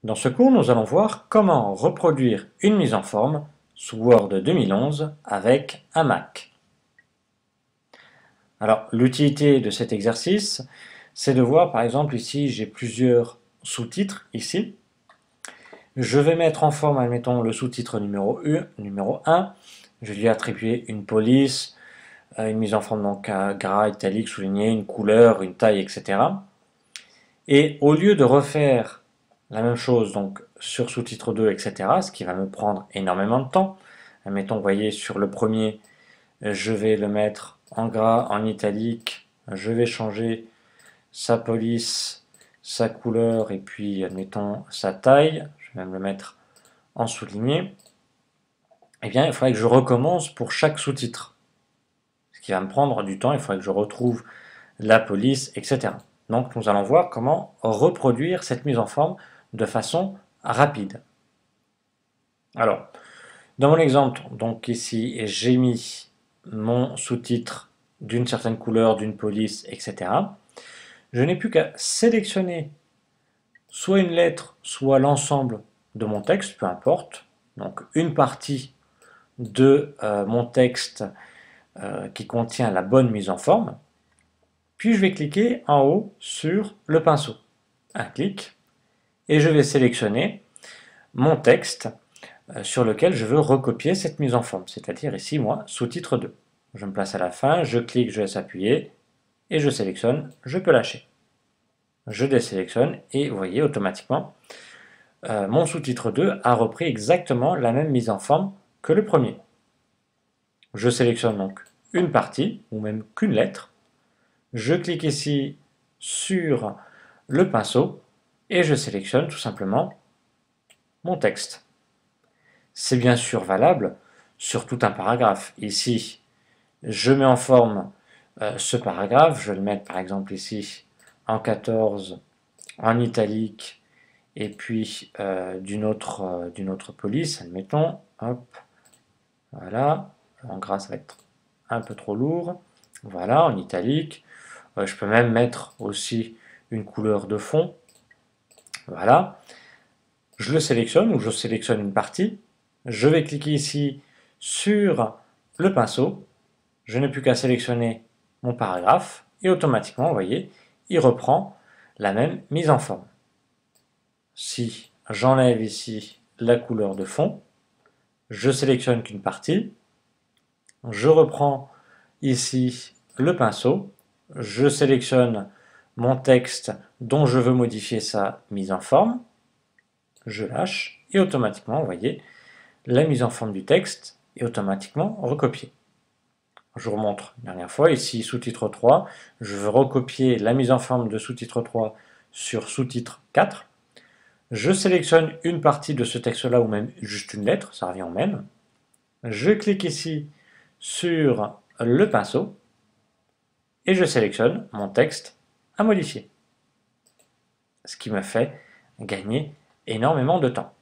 Dans ce cours, nous allons voir comment reproduire une mise en forme sous Word 2011 avec un Mac. Alors, l'utilité de cet exercice, c'est de voir, par exemple, ici, j'ai plusieurs sous-titres, ici. Je vais mettre en forme, admettons, le sous-titre numéro 1. Je vais lui attribuer une police, une mise en forme, donc un gras, italique, souligné, une couleur, une taille, etc. Et au lieu de refaire la même chose donc sur sous-titre 2, etc., ce qui va me prendre énormément de temps, admettons, vous voyez, sur le premier, je vais le mettre en gras, en italique, je vais changer sa police, sa couleur et puis, admettons, sa taille, je vais même le mettre en souligné, eh bien, il faudrait que je recommence pour chaque sous-titre. Ce qui va me prendre du temps, il faudrait que je retrouve la police, etc. Donc, nous allons voir comment reproduire cette mise en forme de façon rapide. Alors, dans mon exemple, donc ici, j'ai mis mon sous-titre d'une certaine couleur, d'une police, etc. Je n'ai plus qu'à sélectionner soit une lettre, soit l'ensemble de mon texte, peu importe. Donc, une partie de mon texte qui contient la bonne mise en forme. Puis, je vais cliquer en haut sur le pinceau. Un clic. Et je vais sélectionner mon texte sur lequel je veux recopier cette mise en forme, c'est-à-dire ici, moi, sous-titre 2. Je me place à la fin, je clique, je laisse appuyer, et je sélectionne, je peux lâcher. Je désélectionne, et vous voyez, automatiquement, mon sous-titre 2 a repris exactement la même mise en forme que le premier. Je sélectionne donc une partie, ou même qu'une lettre. Je clique ici sur le pinceau, et je sélectionne tout simplement mon texte. C'est bien sûr valable sur tout un paragraphe. Ici, je mets en forme ce paragraphe, je vais le mettre par exemple ici en 14, en italique, et puis d'une autre police, admettons, hop, voilà, en gras ça va être un peu trop lourd, voilà, en italique, je peux même mettre aussi une couleur de fond, voilà, je le sélectionne ou je sélectionne une partie, je vais cliquer ici sur le pinceau, je n'ai plus qu'à sélectionner mon paragraphe et automatiquement, vous voyez, il reprend la même mise en forme. Si j'enlève ici la couleur de fond, je sélectionne qu'une partie, je reprends ici le pinceau, je sélectionne mon texte dont je veux modifier sa mise en forme, je lâche et automatiquement, vous voyez, la mise en forme du texte est automatiquement recopiée. Je vous remontre une dernière fois, ici sous-titre 3, je veux recopier la mise en forme de sous-titre 3 sur sous-titre 4. Je sélectionne une partie de ce texte-là ou même juste une lettre, ça revient au même. Je clique ici sur le pinceau et je sélectionne mon texte à modifier. Ce qui me fait gagner énormément de temps.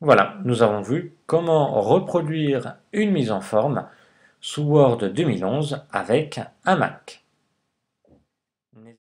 Voilà, nous avons vu comment reproduire une mise en forme sous Word 2011 avec un Mac.